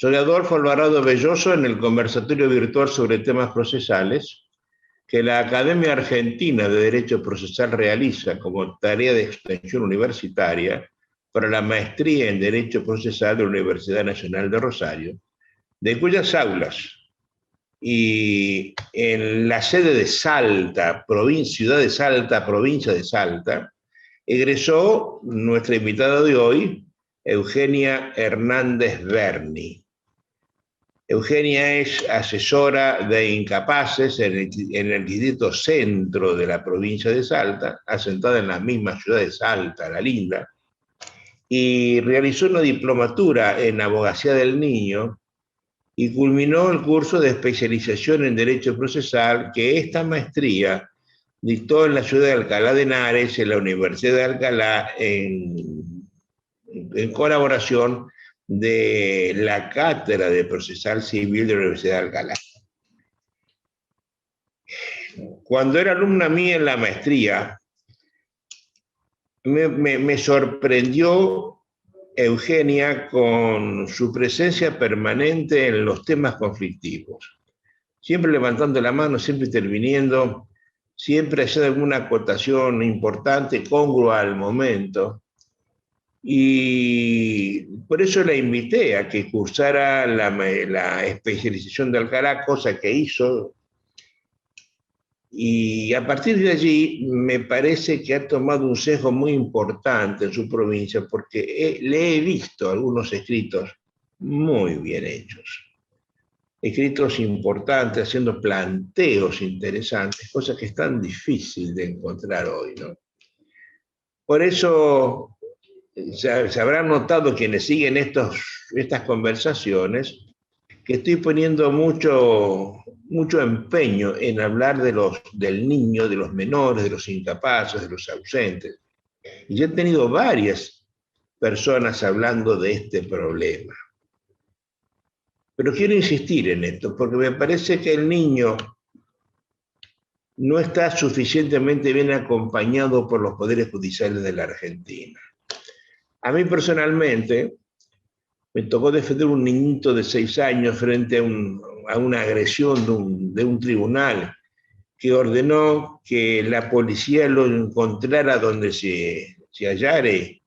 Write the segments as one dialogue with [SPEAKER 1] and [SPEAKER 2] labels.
[SPEAKER 1] Soy Adolfo Alvarado Belloso en el conversatorio virtual sobre temas procesales que la Academia Argentina de Derecho Procesal realiza como tarea de extensión universitaria para la maestría en Derecho Procesal de la Universidad Nacional de Rosario, de cuyas aulas y en la sede de Salta, ciudad de Salta, provincia de Salta, egresó nuestra invitada de hoy, Eugenia Hernández Berni. Eugenia es asesora de incapaces en el distrito centro de la provincia de Salta, asentada en la misma ciudad de Salta, la linda, y realizó una diplomatura en abogacía del niño y culminó el curso de especialización en Derecho Procesal que esta maestría dictó en la ciudad de Alcalá de Henares, en la Universidad de Alcalá, en colaboración de la Cátedra de Procesal Civil de la Universidad de Alcalá. Cuando era alumna mía en la maestría, me sorprendió Eugenia con su presencia permanente en los temas conflictivos. Siempre levantando la mano, siempre interviniendo, siempre haciendo alguna acotación importante, congrua al momento. Y por eso la invité a que cursara la especialización de Alcalá, cosa que hizo. Y a partir de allí me parece que ha tomado un sesgo muy importante en su provincia, porque le he visto algunos escritos muy bien hechos. Escritos importantes, haciendo planteos interesantes, cosas que es tan difícil de encontrar hoy, ¿no? Por eso se habrán notado quienes siguen estas conversaciones que estoy poniendo mucho empeño en hablar del niño, de los menores, de los incapaces, de los ausentes. Y yo he tenido varias personas hablando de este problema. Pero quiero insistir en esto, porque me parece que el niño no está suficientemente bien acompañado por los poderes judiciales de la Argentina. A mí personalmente me tocó defender un niñito de 6 años frente a una agresión de un tribunal que ordenó que la policía lo encontrara donde se hallare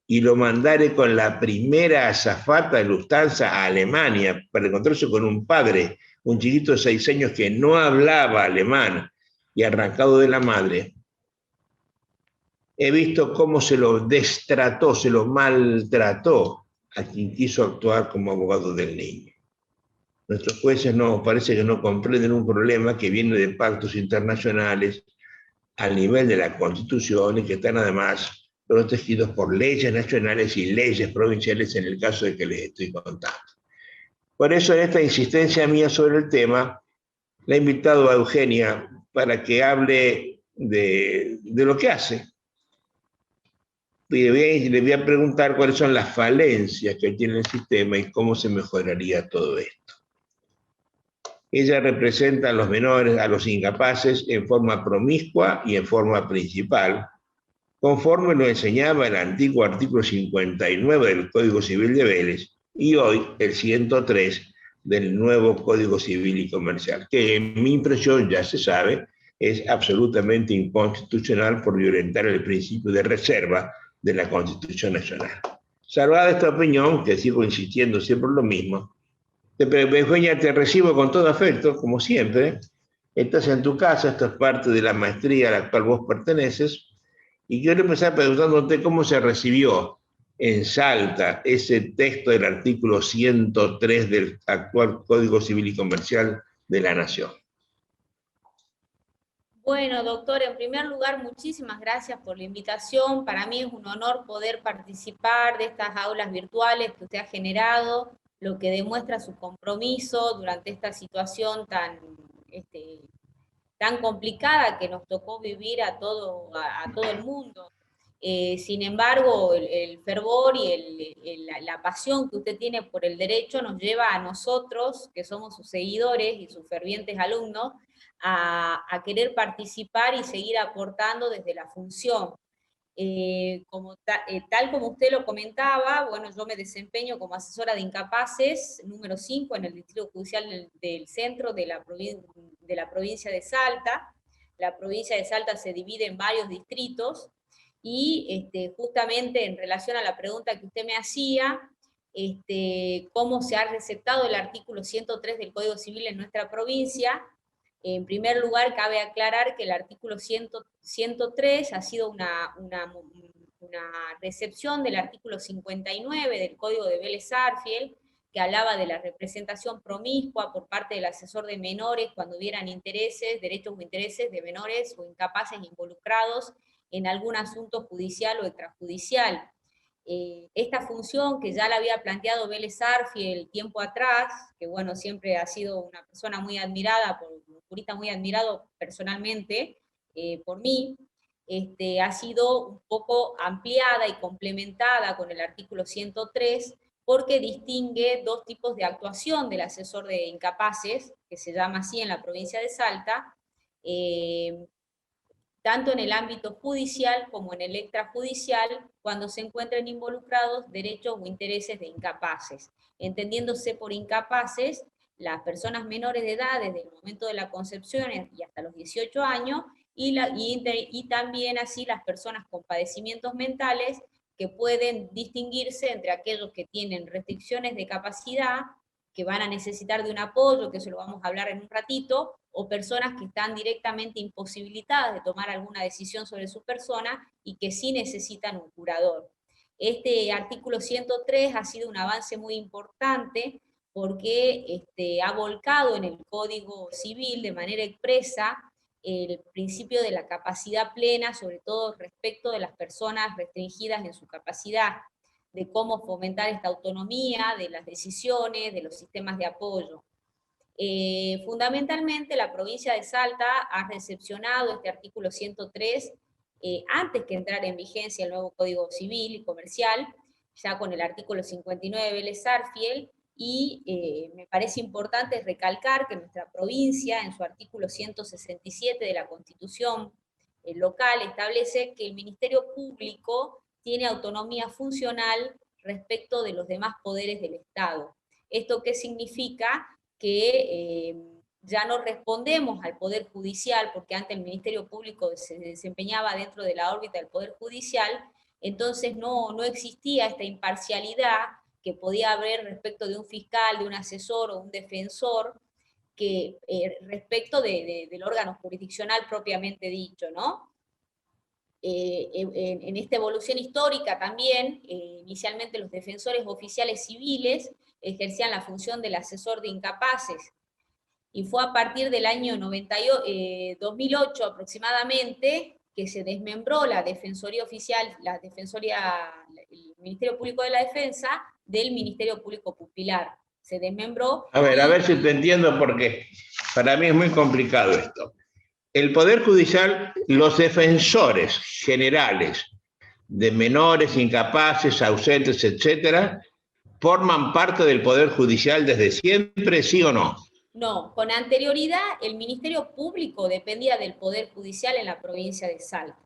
[SPEAKER 1] y lo mandare con la primera azafata de Lufthansa a Alemania para encontrarse con un padre, un chiquito de 6 años que no hablaba alemán y arrancado de la madre. He visto cómo se lo destrató, se lo maltrató a quien quiso actuar como abogado del niño. Nuestros jueces parece que no comprenden un problema que viene de pactos internacionales al nivel de la Constitución y que están además protegidos por leyes nacionales y leyes provinciales en el caso de que les estoy contando. Por eso, en esta insistencia mía sobre el tema, le he invitado a Eugenia para que hable de lo que hace. Le voy a preguntar cuáles son las falencias que tiene el sistema y cómo se mejoraría todo esto. Ella representa a los menores, a los incapaces, en forma promiscua y en forma principal, conforme lo enseñaba el antiguo artículo 59 del Código Civil de Vélez y hoy el 103 del nuevo Código Civil y Comercial, que en mi impresión, ya se sabe, es absolutamente inconstitucional por violentar el principio de reserva de la Constitución Nacional. Salvada esta opinión, que sigo insistiendo siempre lo mismo, Eugenia, te recibo con todo afecto, como siempre. Estás en tu casa, esto es parte de la maestría a la cual vos perteneces, y quiero empezar preguntándote cómo se recibió en Salta ese texto del artículo 103 del actual Código Civil y Comercial de la Nación.
[SPEAKER 2] Bueno, doctor, en primer lugar, muchísimas gracias por la invitación. Para mí es un honor poder participar de estas aulas virtuales que usted ha generado, lo que demuestra su compromiso durante esta situación tan complicada que nos tocó vivir a todo el mundo. Sin embargo, el fervor y la pasión que usted tiene por el derecho nos lleva a nosotros, que somos sus seguidores y sus fervientes alumnos, a querer participar y seguir aportando desde la función. Tal como usted lo comentaba, bueno, yo me desempeño como asesora de incapaces número 5 en el Distrito Judicial del Centro de la provincia de Salta. La provincia de Salta se divide en varios distritos, y justamente en relación a la pregunta que usted me hacía, cómo se ha receptado el artículo 103 del Código Civil en nuestra provincia. En primer lugar, cabe aclarar que el artículo 103 ha sido una recepción del artículo 59 del Código de Vélez-Sarsfield, que hablaba de la representación promiscua por parte del asesor de menores cuando hubieran intereses, derechos o intereses de menores o incapaces involucrados en algún asunto judicial o extrajudicial. Esta función que ya la había planteado Vélez-Sarsfield tiempo atrás, que bueno, siempre ha sido una persona muy admirada, un jurista muy admirado personalmente por mí, ha sido un poco ampliada y complementada con el artículo 103, porque distingue dos tipos de actuación del asesor de incapaces, que se llama así en la provincia de Salta, tanto en el ámbito judicial como en el extrajudicial, cuando se encuentren involucrados derechos o intereses de incapaces, entendiéndose por incapaces las personas menores de edad desde el momento de la concepción y hasta los 18 años, y también así las personas con padecimientos mentales, que pueden distinguirse entre aquellos que tienen restricciones de capacidad, que van a necesitar de un apoyo, que eso lo vamos a hablar en un ratito, o personas que están directamente imposibilitadas de tomar alguna decisión sobre su persona y que sí necesitan un curador. Este artículo 103 ha sido un avance muy importante, porque ha volcado en el Código Civil de manera expresa el principio de la capacidad plena, sobre todo respecto de las personas restringidas en su capacidad, de cómo fomentar esta autonomía de las decisiones, de los sistemas de apoyo. Fundamentalmente, la provincia de Salta ha recepcionado este artículo 103 antes que entrara en vigencia el nuevo Código Civil y Comercial, ya con el artículo 59 de Vélez-Sarsfield, y me parece importante recalcar que nuestra provincia, en su artículo 167 de la Constitución local, establece que el Ministerio Público tiene autonomía funcional respecto de los demás poderes del Estado. ¿Esto qué significa? Que ya no respondemos al Poder Judicial, porque antes el Ministerio Público se desempeñaba dentro de la órbita del Poder Judicial, entonces no existía esta imparcialidad que podía haber respecto de un fiscal, de un asesor o un defensor, que respecto del órgano jurisdiccional propiamente dicho, ¿no? En esta evolución histórica también, inicialmente los defensores oficiales civiles ejercían la función del asesor de incapaces, y fue a partir del año 2008 aproximadamente que se desmembró la Defensoría Oficial, el Ministerio Público de la Defensa del Ministerio Público Pupilar. Se desmembró.
[SPEAKER 1] A ver si te entiendo, porque para mí es muy complicado esto. El Poder Judicial, los defensores generales de menores, incapaces, ausentes, etcétera, ¿forman parte del Poder Judicial desde siempre, sí o no?
[SPEAKER 2] No, con anterioridad el Ministerio Público dependía del Poder Judicial en la provincia de Salta,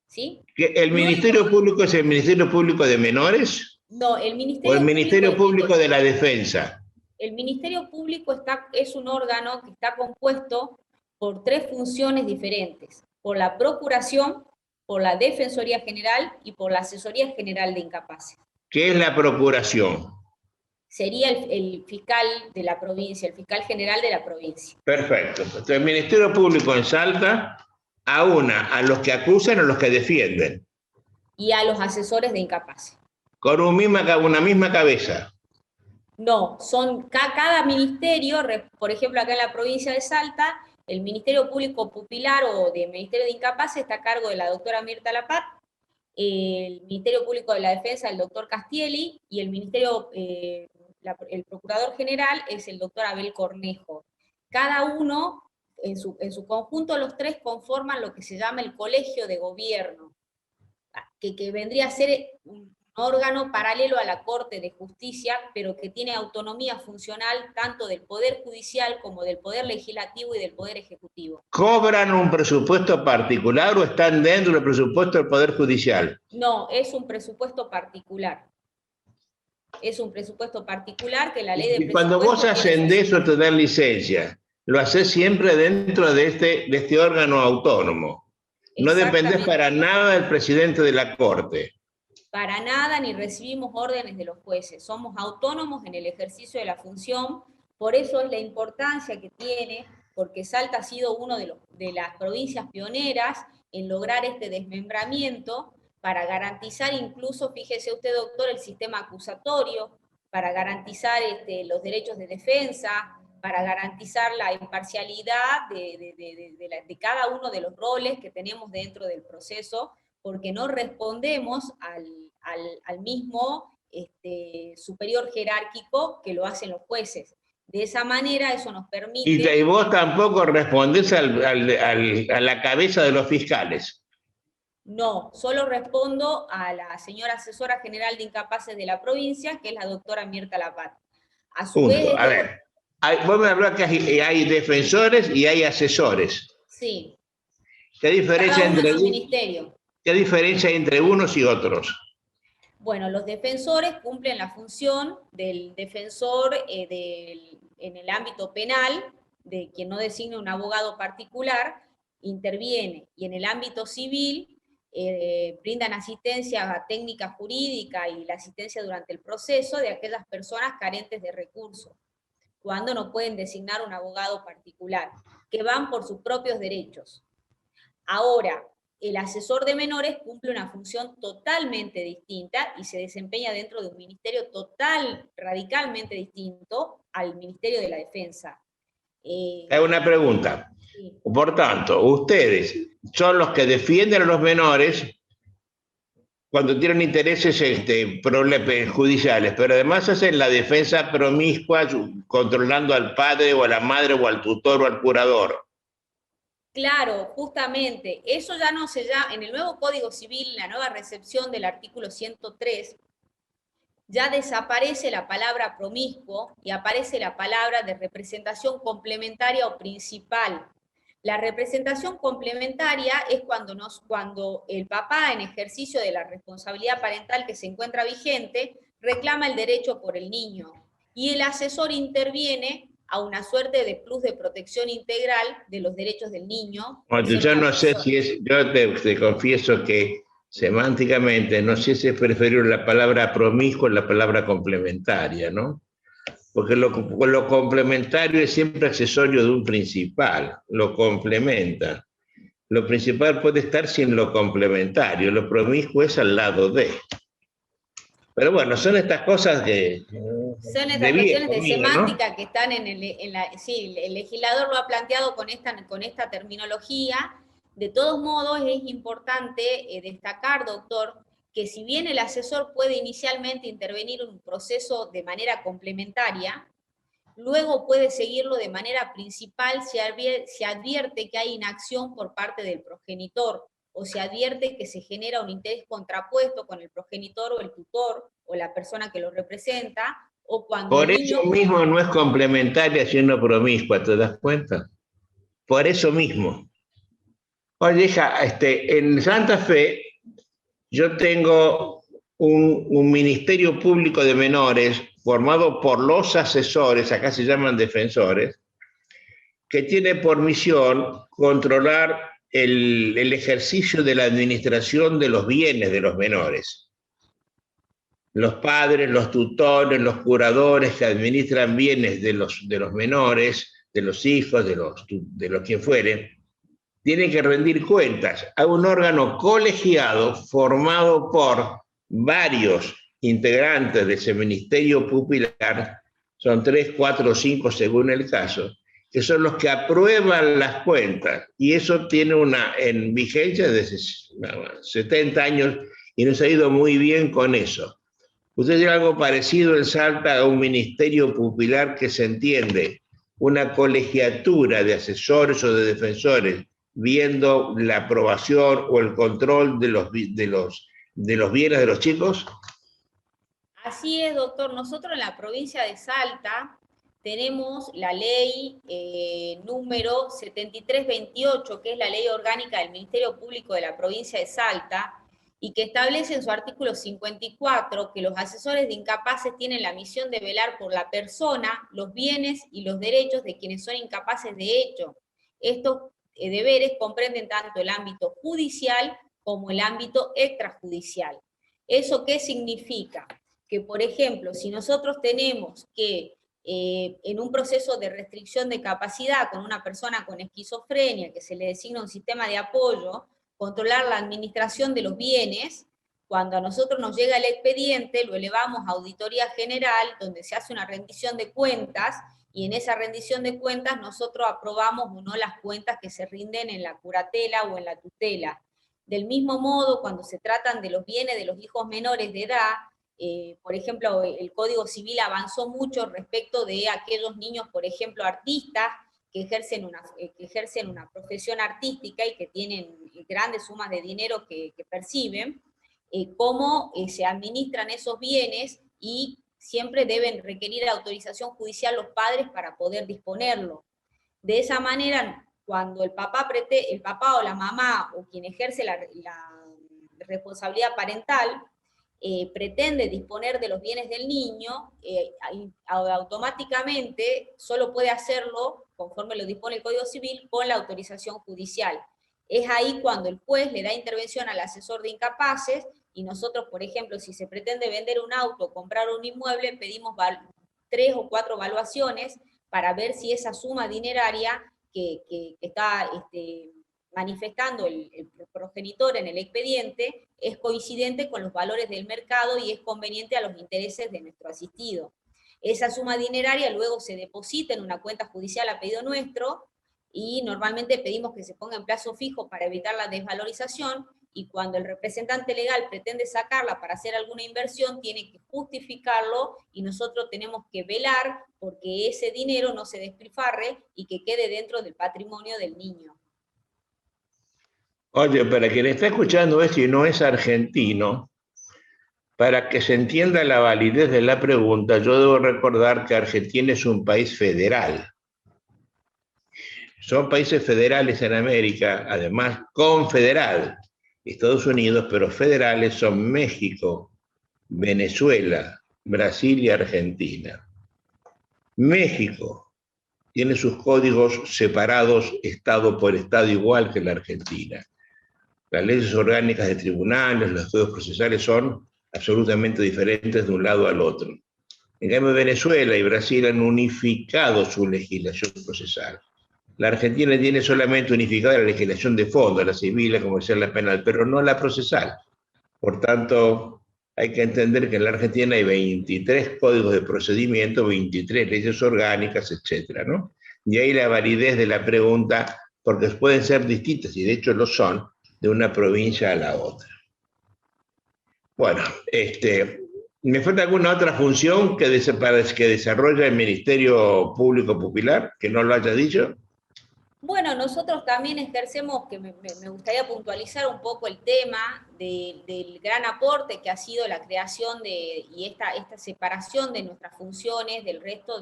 [SPEAKER 2] ¿sí?
[SPEAKER 1] ¿El Ministerio Público es el Ministerio Público de Menores?
[SPEAKER 2] No, el
[SPEAKER 1] ¿O
[SPEAKER 2] Ministerio
[SPEAKER 1] el Ministerio Público de la Defensa?
[SPEAKER 2] El Ministerio Público es un órgano que está compuesto por tres funciones diferentes: por la Procuración, por la Defensoría General y por la Asesoría General de Incapaces.
[SPEAKER 1] ¿Qué es la Procuración?
[SPEAKER 2] Sería el fiscal de la provincia, el fiscal general de la provincia.
[SPEAKER 1] Perfecto. Entonces, el Ministerio Público en Salta aúna a los que acusan y a los que defienden.
[SPEAKER 2] Y a los asesores de incapaces.
[SPEAKER 1] Con una misma cabeza.
[SPEAKER 2] No, son cada ministerio, por ejemplo, acá en la provincia de Salta, el Ministerio Público Pupilar o del Ministerio de Incapaces está a cargo de la doctora Mirta Lapat, el Ministerio Público de la Defensa, el doctor Castielli, y el Procurador General es el doctor Abel Cornejo. Cada uno, en su conjunto, los tres conforman lo que se llama el Colegio de Gobierno, que vendría a ser órgano paralelo a la Corte de Justicia, pero que tiene autonomía funcional tanto del Poder Judicial como del Poder Legislativo y del Poder Ejecutivo.
[SPEAKER 1] ¿Cobran un presupuesto particular o están dentro del presupuesto del Poder Judicial?
[SPEAKER 2] No, es un presupuesto particular. Es un presupuesto particular que la ley de
[SPEAKER 1] Y cuando vos ascendés o te dan licencia, lo haces siempre dentro de este órgano autónomo. No dependés para nada del presidente de la Corte.
[SPEAKER 2] Para nada, ni recibimos órdenes de los jueces. Somos autónomos en el ejercicio de la función, por eso es la importancia que tiene, porque Salta ha sido una de las provincias pioneras en lograr este desmembramiento para garantizar incluso, fíjese usted, doctor, el sistema acusatorio, para garantizar los derechos de defensa, para garantizar la imparcialidad de cada uno de los roles que tenemos dentro del proceso, porque no respondemos al mismo superior jerárquico que lo hacen los jueces. De esa manera eso nos permite...
[SPEAKER 1] Y vos tampoco respondés a la cabeza de los fiscales.
[SPEAKER 2] No, solo respondo a la señora asesora general de incapaces de la provincia, que es la doctora Mirta Lapat. A su vez...
[SPEAKER 1] A ver, vos me hablás que hay defensores y hay asesores.
[SPEAKER 2] Sí.
[SPEAKER 1] ¿Qué diferencia
[SPEAKER 2] ¿Qué
[SPEAKER 1] diferencia hay entre unos y otros?
[SPEAKER 2] Bueno, los defensores cumplen la función del defensor en el ámbito penal, de quien no designa un abogado particular, interviene, y en el ámbito civil brindan asistencia técnica jurídica y la asistencia durante el proceso de aquellas personas carentes de recursos, cuando no pueden designar un abogado particular, que van por sus propios derechos. Ahora, el asesor de menores cumple una función totalmente distinta y se desempeña dentro de un ministerio radicalmente distinto al Ministerio de la Defensa.
[SPEAKER 1] Hay una pregunta. Sí. Por tanto, ustedes son los que defienden a los menores cuando tienen intereses judiciales, pero además hacen la defensa promiscua controlando al padre o a la madre o al tutor o al curador.
[SPEAKER 2] Claro, justamente, eso ya no se llama, en el nuevo Código Civil, en la nueva recepción del artículo 103, ya desaparece la palabra promiscuo y aparece la palabra de representación complementaria o principal. La representación complementaria es cuando el papá, en ejercicio de la responsabilidad parental que se encuentra vigente, reclama el derecho por el niño, y el asesor interviene a una suerte de plus de protección integral de los derechos del niño.
[SPEAKER 1] Bueno, yo no sé si es, yo te confieso que semánticamente no sé si es preferible la palabra promiscuo o la palabra complementaria, ¿no? Porque lo complementario es siempre accesorio de un principal, lo complementa. Lo principal puede estar sin lo complementario, lo promiscuo es al lado de. Pero bueno, son estas cosas que...
[SPEAKER 2] Son estas cuestiones de semántica, ¿no?, que están sí, el legislador lo ha planteado con esta terminología. De todos modos, es importante destacar, doctor, que si bien el asesor puede inicialmente intervenir en un proceso de manera complementaria, luego puede seguirlo de manera principal si advierte que hay inacción por parte del progenitor, o se advierte que se genera un interés contrapuesto con el progenitor o el tutor o la persona que lo representa, o cuando...
[SPEAKER 1] Por eso mismo no es complementaria sino promiscua, ¿te das cuenta? Por eso mismo. Oye, hija, en Santa Fe yo tengo un ministerio público de menores formado por los asesores, acá se llaman defensores, que tiene por misión controlar el ejercicio de la administración de los bienes de los menores. Los padres, los tutores, los curadores que administran bienes de los menores, de los hijos, de los quien fueren, tienen que rendir cuentas a un órgano colegiado formado por varios integrantes de ese ministerio pupilar, son 3, 4 o 5 según el caso, que son los que aprueban las cuentas, y eso tiene en vigencia desde 70 años y nos ha ido muy bien con eso. Usted tiene algo parecido en Salta a un ministerio pupilar que se entiende, una colegiatura de asesores o de defensores, viendo la aprobación o el control de los bienes de los chicos.
[SPEAKER 2] Así es, doctor. Nosotros en la provincia de Salta tenemos la ley número 7328, que es la ley orgánica del Ministerio Público de la provincia de Salta, y que establece en su artículo 54 que los asesores de incapaces tienen la misión de velar por la persona, los bienes y los derechos de quienes son incapaces de hecho. Estos deberes comprenden tanto el ámbito judicial como el ámbito extrajudicial. ¿Eso qué significa? Que, por ejemplo, si nosotros tenemos que en un proceso de restricción de capacidad con una persona con esquizofrenia, que se le designa un sistema de apoyo, controlar la administración de los bienes, cuando a nosotros nos llega el expediente, lo elevamos a auditoría general, donde se hace una rendición de cuentas, y en esa rendición de cuentas nosotros aprobamos o no las cuentas que se rinden en la curatela o en la tutela. Del mismo modo, cuando se tratan de los bienes de los hijos menores de edad, por ejemplo, el Código Civil avanzó mucho respecto de aquellos niños, por ejemplo, artistas, que ejercen una profesión artística y que tienen grandes sumas de dinero que perciben, cómo se administran esos bienes y siempre deben requerir autorización judicial los padres para poder disponerlo. De esa manera, cuando el papá o la mamá o quien ejerce la responsabilidad parental pretende disponer de los bienes del niño, automáticamente solo puede hacerlo, conforme lo dispone el Código Civil, con la autorización judicial. Es ahí cuando el juez le da intervención al asesor de incapaces, y nosotros, por ejemplo, si se pretende vender un auto o comprar un inmueble, pedimos 3 o 4 evaluaciones para ver si esa suma dineraria que está manifestando el progenitor en el expediente es coincidente con los valores del mercado y es conveniente a los intereses de nuestro asistido. Esa suma dineraria luego se deposita en una cuenta judicial a pedido nuestro, y normalmente pedimos que se ponga en plazo fijo para evitar la desvalorización, y cuando el representante legal pretende sacarla para hacer alguna inversión, tiene que justificarlo, y nosotros tenemos que velar porque ese dinero no se despilfarre y que quede dentro del patrimonio del niño.
[SPEAKER 1] Oye, para quien está escuchando esto y no es argentino, para que se entienda la validez de la pregunta, yo debo recordar que Argentina es un país federal. Son países federales en América, además confederal. Estados Unidos, pero federales son México, Venezuela, Brasil y Argentina. México tiene sus códigos separados, estado por estado, igual que la Argentina. Las leyes orgánicas de tribunales, los códigos procesales son absolutamente diferentes de un lado al otro. En cambio, Venezuela y Brasil han unificado su legislación procesal. La Argentina tiene solamente unificada la legislación de fondo, la civil, la comercial, la penal, pero no la procesal. Por tanto, hay que entender que en la Argentina hay 23 códigos de procedimiento, 23 leyes orgánicas, etcétera, ¿no? Y ahí la validez de la pregunta, porque pueden ser distintas, y de hecho lo son, de una provincia a la otra. Bueno, ¿me falta alguna otra función que desarrolla el Ministerio Público Popular, que no lo haya dicho?
[SPEAKER 2] Bueno, nosotros también ejercemos, que me gustaría puntualizar un poco el tema del gran aporte que ha sido la creación y esta separación de nuestras funciones del resto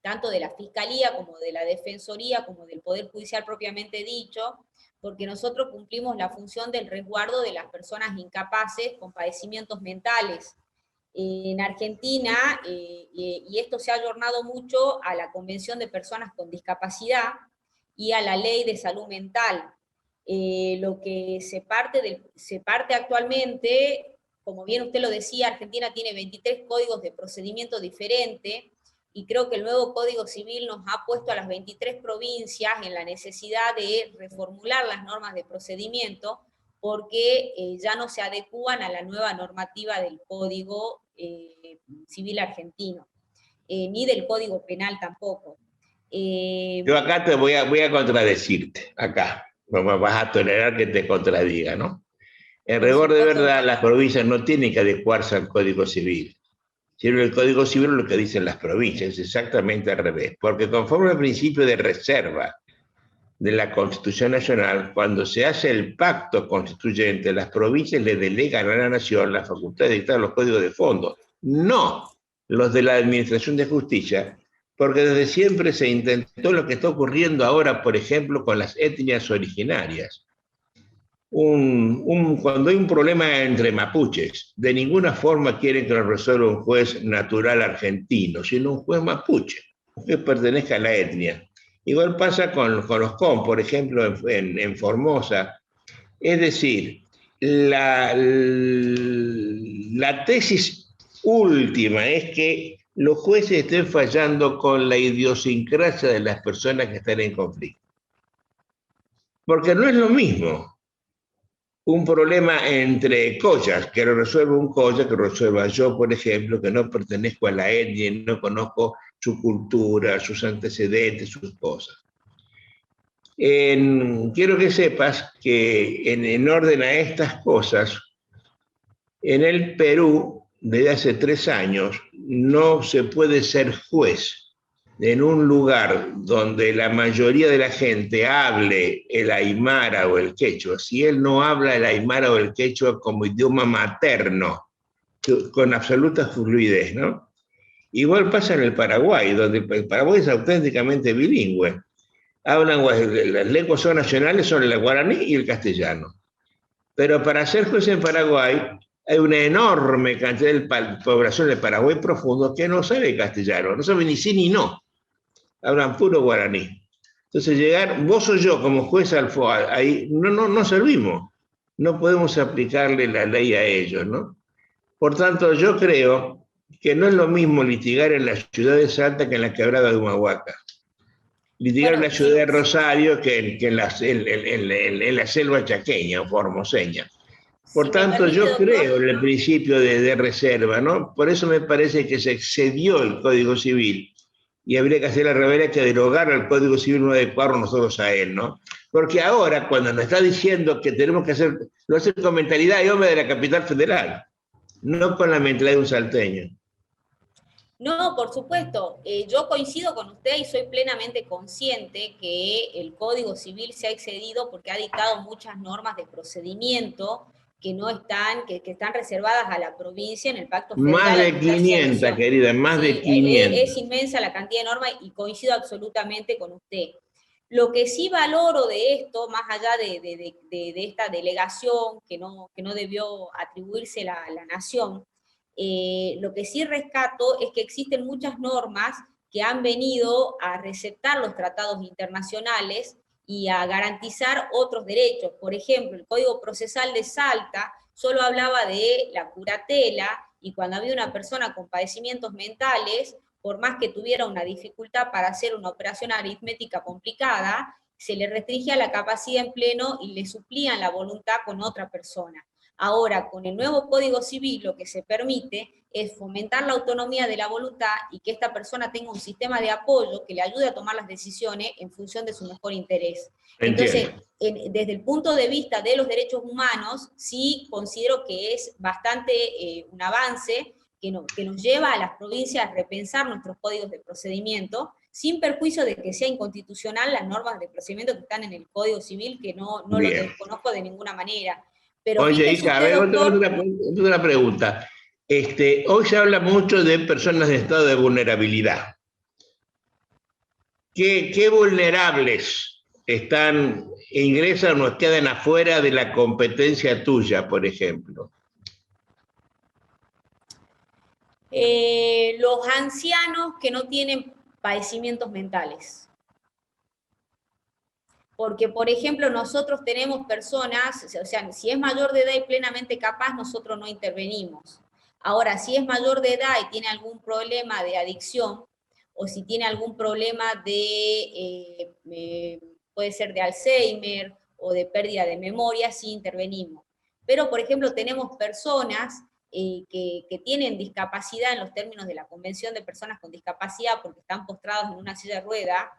[SPEAKER 2] tanto de la Fiscalía como de la Defensoría, como del Poder Judicial propiamente dicho, porque nosotros cumplimos la función del resguardo de las personas incapaces con padecimientos mentales. En Argentina, y esto se ha ayornado mucho a la Convención de Personas con Discapacidad y a la Ley de Salud Mental. Lo que se parte actualmente, como bien usted lo decía, Argentina tiene 23 códigos de procedimiento diferentes, y creo que el nuevo Código Civil nos ha puesto a las 23 provincias en la necesidad de reformular las normas de procedimiento, porque ya no se adecúan a la nueva normativa del Código Civil argentino, ni del Código Penal tampoco.
[SPEAKER 1] Yo acá te voy a contradecirte, acá. No me vas a tolerar que te contradiga, ¿no? En rigor de verdad, las provincias no tienen que adecuarse al Código Civil. Sino el Código Civil es lo que dicen las provincias, es exactamente al revés. Porque conforme al principio de reserva de la Constitución Nacional, cuando se hace el pacto constituyente, las provincias le delegan a la Nación la facultad de dictar los códigos de fondo. no los de la Administración de Justicia, porque desde siempre se intentó lo que está ocurriendo ahora, por ejemplo, con las etnias originarias. Cuando hay un problema entre mapuches, de ninguna forma quieren que lo resuelva un juez natural argentino, sino un juez mapuche, que pertenezca a la etnia. Igual pasa con los COM, por ejemplo, en Formosa. Es decir, la tesis última es que los jueces estén fallando con la idiosincrasia de las personas que están en conflicto. Porque no es lo mismo un problema entre collas, que lo resuelva un colla, que lo resuelva yo, por ejemplo, que no pertenezco a la etnia, no conozco su cultura, sus antecedentes, sus cosas. Quiero que sepas que en orden a estas cosas, en el Perú, desde hace 3 años, no se puede ser juez en un lugar donde la mayoría de la gente hable el aymara o el quechua. Si él no habla el aymara o el quechua como idioma materno, con absoluta fluidez, ¿no? Igual pasa en el Paraguay, donde el Paraguay es auténticamente bilingüe. Hablan, las lenguas son nacionales, son el guaraní y el castellano. Pero para ser juez en Paraguay hay una enorme cantidad de población del Paraguay profundo que no sabe castellano, no sabe ni sí ni no, hablan puro guaraní. Entonces llegar, vos o yo como juez ahí no servimos, no podemos aplicarle la ley a ellos, ¿no? Por tanto, yo creo que no es lo mismo litigar en la ciudad de Salta que en la quebrada de Humahuaca. Litigar en la ciudad de Rosario que en la selva chaqueña o formoseña. Por tanto, yo creo en el principio de reserva, ¿no? Por eso me parece que se excedió el Código Civil y habría que hacer la reverencia que derogar al Código Civil, no adecuarnos nosotros a él, ¿no? Porque ahora, cuando nos está diciendo que tenemos que hacer, lo hace con mentalidad de hombre de la capital federal, no con la mentalidad de un salteño.
[SPEAKER 2] No, por supuesto. Yo coincido con usted y soy plenamente consciente que el Código Civil se ha excedido porque ha dictado muchas normas de procedimiento que no están, que están reservadas a la provincia en el Pacto Federal.
[SPEAKER 1] Más de 500, querida, más de 500.
[SPEAKER 2] Es inmensa la cantidad de normas y coincido absolutamente con usted. Lo que sí valoro de esto, más allá de esta delegación que no debió atribuirse la nación, lo que sí rescato es que existen muchas normas que han venido a receptar los tratados internacionales y a garantizar otros derechos. Por ejemplo, el Código Procesal de Salta solo hablaba de la curatela y cuando había una persona con padecimientos mentales, por más que tuviera una dificultad para hacer una operación aritmética complicada, se le restringía la capacidad en pleno y le suplían la voluntad con otra persona. Ahora, con el nuevo Código Civil, lo que se permite es fomentar la autonomía de la voluntad y que esta persona tenga un sistema de apoyo que le ayude a tomar las decisiones en función de su mejor interés. Entonces, desde el punto de vista de los derechos humanos, sí considero que es bastante un avance que nos lleva a las provincias a repensar nuestros códigos de procedimiento, sin perjuicio de que sea inconstitucional las normas de procedimiento que están en el Código Civil, que no lo desconozco de ninguna manera. Pero
[SPEAKER 1] oye, Isa, a ver, otra pregunta. Hoy se habla mucho de personas de estado de vulnerabilidad. ¿Qué vulnerables ingresan o quedan afuera de la competencia tuya, por ejemplo?
[SPEAKER 2] Los ancianos que no tienen padecimientos mentales. Porque, por ejemplo, nosotros tenemos personas, o sea, si es mayor de edad y plenamente capaz, nosotros no intervenimos. Ahora, si es mayor de edad y tiene algún problema de adicción, o si tiene algún problema puede ser de Alzheimer o de pérdida de memoria, sí intervenimos. Pero, por ejemplo, tenemos personas que tienen discapacidad en los términos de la Convención de Personas con Discapacidad porque están postrados en una silla de rueda,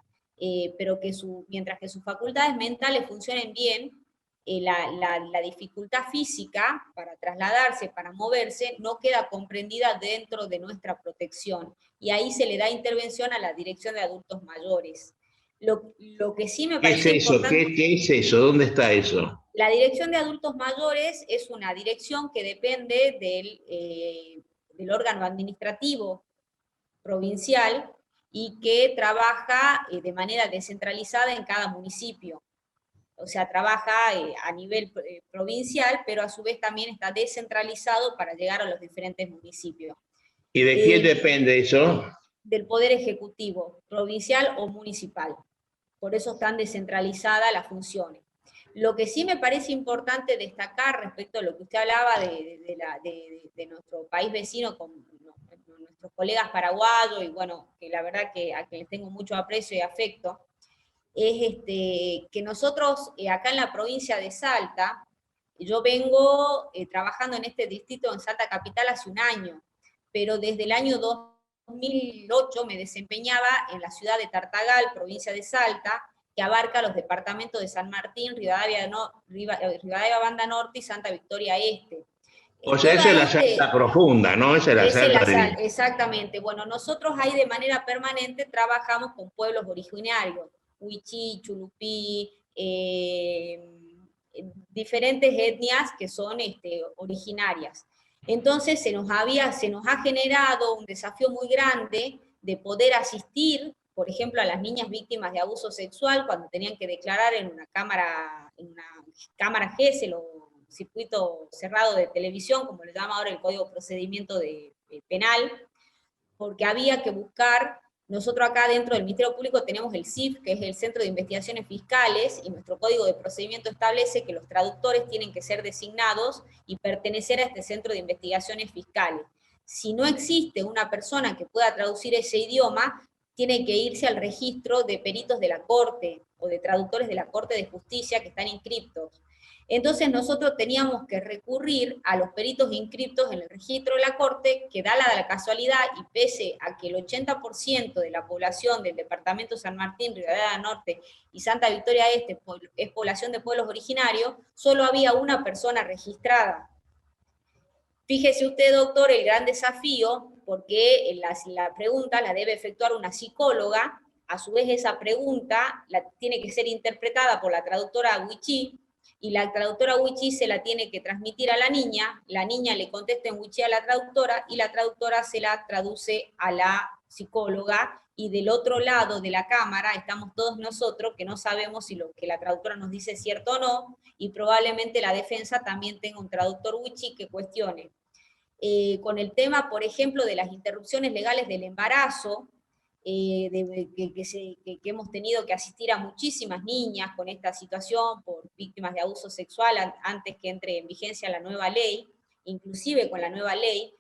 [SPEAKER 2] pero que mientras que sus facultades mentales funcionen bien, la dificultad física para trasladarse, para moverse, no queda comprendida dentro de nuestra protección. Y ahí se le da intervención a la Dirección de Adultos Mayores. Lo que sí me parece importante...
[SPEAKER 1] ¿Qué es eso? ¿Dónde está eso?
[SPEAKER 2] La Dirección de Adultos Mayores es una dirección que depende del órgano administrativo provincial y que trabaja de manera descentralizada en cada municipio. O sea, trabaja a nivel provincial, pero a su vez también está descentralizado para llegar a los diferentes municipios.
[SPEAKER 1] ¿Y de quién depende eso?
[SPEAKER 2] Del Poder Ejecutivo, provincial o municipal. Por eso están descentralizadas las funciones. Lo que sí me parece importante destacar respecto a lo que usted hablaba de nuestro país vecino con nuestros colegas paraguayos, y bueno, que la verdad que a quienes tengo mucho aprecio y afecto, es que nosotros acá en la provincia de Salta, yo vengo trabajando en este distrito en Salta Capital hace un año, pero desde el año 2008 me desempeñaba en la ciudad de Tartagal, provincia de Salta, que abarca los departamentos de San Martín, Rivadavia Banda Norte y Santa Victoria Este.
[SPEAKER 1] O sea, esa es la Salta profunda, ¿no? Esa es la Salta.
[SPEAKER 2] Exactamente. Bueno, nosotros ahí de manera permanente trabajamos con pueblos originarios, Huichí, Chulupí, diferentes etnias que son originarias. Entonces se nos ha generado un desafío muy grande de poder asistir, por ejemplo, a las niñas víctimas de abuso sexual cuando tenían que declarar en una cámara GESEL o circuito cerrado de televisión, como le llama ahora el Código de Procedimiento Penal, porque había que buscar. Nosotros acá dentro del Ministerio Público tenemos el CIF, que es el Centro de Investigaciones Fiscales, y nuestro Código de Procedimiento establece que los traductores tienen que ser designados y pertenecer a este Centro de Investigaciones Fiscales. Si no existe una persona que pueda traducir ese idioma, tiene que irse al registro de peritos de la Corte o de traductores de la Corte de Justicia que están inscriptos. Entonces nosotros teníamos que recurrir a los peritos inscriptos en el registro de la Corte, que da la casualidad, y pese a que el 80% de la población del departamento San Martín, Rivadavia Norte y Santa Victoria Este es población de pueblos originarios, solo había una persona registrada. Fíjese usted, doctor, el gran desafío, porque la pregunta la debe efectuar una psicóloga, a su vez esa pregunta tiene que ser interpretada por la traductora Huichí, y la traductora Huichí se la tiene que transmitir a la niña le contesta en Huichí a la traductora, y la traductora se la traduce a la psicóloga, y del otro lado de la cámara estamos todos nosotros, que no sabemos si lo que la traductora nos dice es cierto o no, y probablemente la defensa también tenga un traductor Huichí que cuestione. Con el tema, por ejemplo, de las interrupciones legales del embarazo, que hemos tenido que asistir a muchísimas niñas con esta situación por víctimas de abuso sexual antes que entre en vigencia la nueva ley. Inclusive con la nueva ley,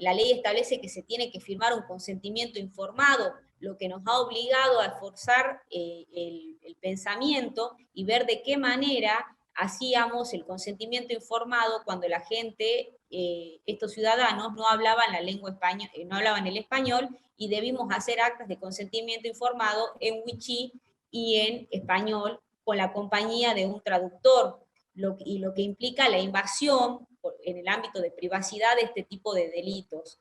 [SPEAKER 2] la ley establece que se tiene que firmar un consentimiento informado, lo que nos ha obligado a forzar el pensamiento y ver de qué manera hacíamos el consentimiento informado cuando la gente, estos ciudadanos, no hablaban la lengua española, no hablaban el español, y debimos hacer actas de consentimiento informado en Huichí y en español con la compañía de un traductor, y lo que implica la invasión en el ámbito de privacidad de este tipo de delitos.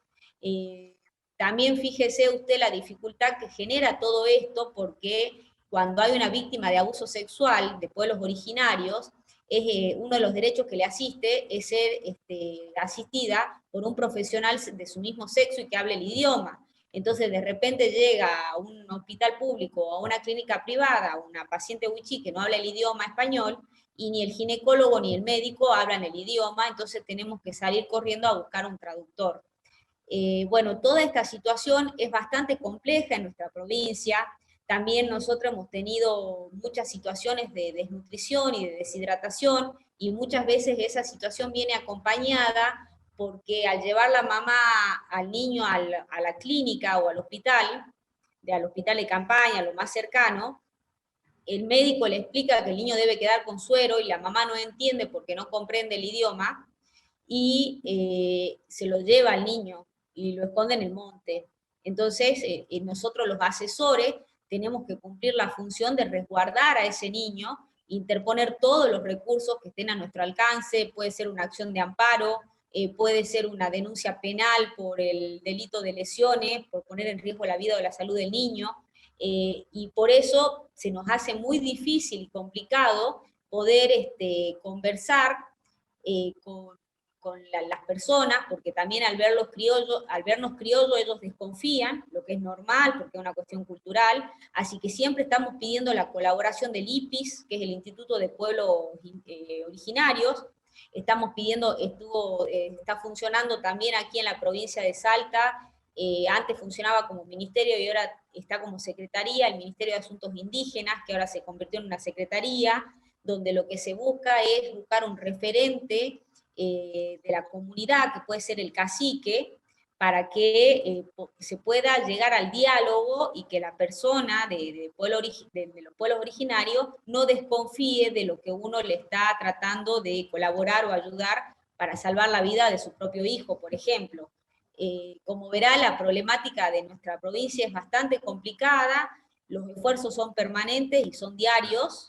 [SPEAKER 2] También fíjese usted la dificultad que genera todo esto, porque cuando hay una víctima de abuso sexual de pueblos originarios, uno de los derechos que le asiste es ser asistida por un profesional de su mismo sexo y que hable el idioma. Entonces, de repente llega a un hospital público o a una clínica privada una paciente Huichí que no habla el idioma español, y ni el ginecólogo ni el médico hablan el idioma, entonces tenemos que salir corriendo a buscar un traductor. Bueno, toda esta situación es bastante compleja en nuestra provincia. También nosotros hemos tenido muchas situaciones de desnutrición y de deshidratación, y muchas veces esa situación viene acompañada porque al llevar la mamá al niño a la clínica o al hospital de campaña, lo más cercano, el médico le explica que el niño debe quedar con suero y la mamá no entiende porque no comprende el idioma, y se lo lleva al niño y lo esconde en el monte. Entonces, nosotros los asesores tenemos que cumplir la función de resguardar a ese niño, interponer todos los recursos que estén a nuestro alcance, puede ser una acción de amparo, puede ser una denuncia penal por el delito de lesiones, por poner en riesgo la vida o la salud del niño, y por eso se nos hace muy difícil y complicado poder conversar con las personas, porque también al vernos criollos ellos desconfían, lo que es normal, porque es una cuestión cultural, así que siempre estamos pidiendo la colaboración del IPIS, que es el Instituto de Pueblos Originarios. Estamos pidiendo, está funcionando también aquí en la provincia de Salta. Antes funcionaba como ministerio y ahora está como secretaría, el Ministerio de Asuntos Indígenas, que ahora se convirtió en una secretaría, donde lo que se busca es buscar un referente de la comunidad, que puede ser el cacique, para que se pueda llegar al diálogo y que la persona de los pueblos originarios no desconfíe de lo que uno le está tratando de colaborar o ayudar para salvar la vida de su propio hijo, por ejemplo. Como verá, la problemática de nuestra provincia es bastante complicada, los esfuerzos son permanentes y son diarios,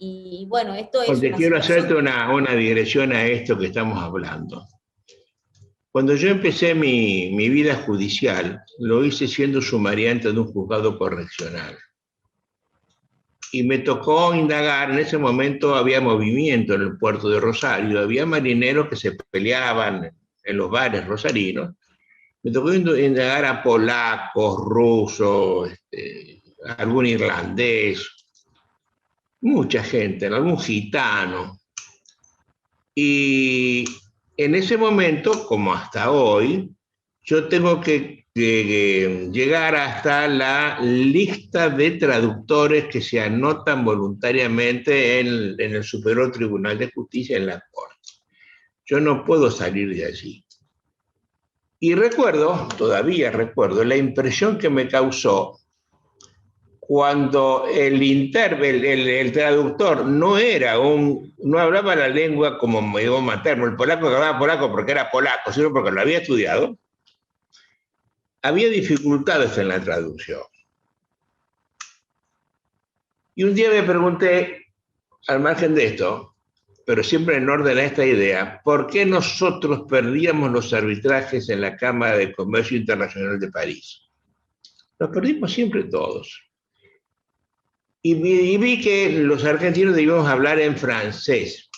[SPEAKER 2] y bueno, esto es
[SPEAKER 1] Porque
[SPEAKER 2] una
[SPEAKER 1] quiero hacerte
[SPEAKER 2] situación...
[SPEAKER 1] una digresión a esto que estamos hablando. Cuando yo empecé mi vida judicial, lo hice siendo sumariante de un juzgado correccional. Y me tocó indagar, en ese momento había movimiento en el puerto de Rosario, había marineros que se peleaban en los bares rosarinos. Me tocó indagar a polacos, rusos, algún irlandés, mucha gente, algún gitano. Y en ese momento, como hasta hoy, yo tengo que llegar hasta la lista de traductores que se anotan voluntariamente en el Superior Tribunal de Justicia, en la Corte. Yo no puedo salir de allí. Y todavía recuerdo, la impresión que me causó cuando el traductor no hablaba la lengua como mi idioma materno, el polaco que hablaba polaco porque era polaco, sino porque lo había estudiado, había dificultades en la traducción. Y un día me pregunté, al margen de esto, pero siempre en orden a esta idea, ¿por qué nosotros perdíamos los arbitrajes en la Cámara de Comercio Internacional de París? Los perdimos siempre todos. Y vi que los argentinos debíamos hablar en francés,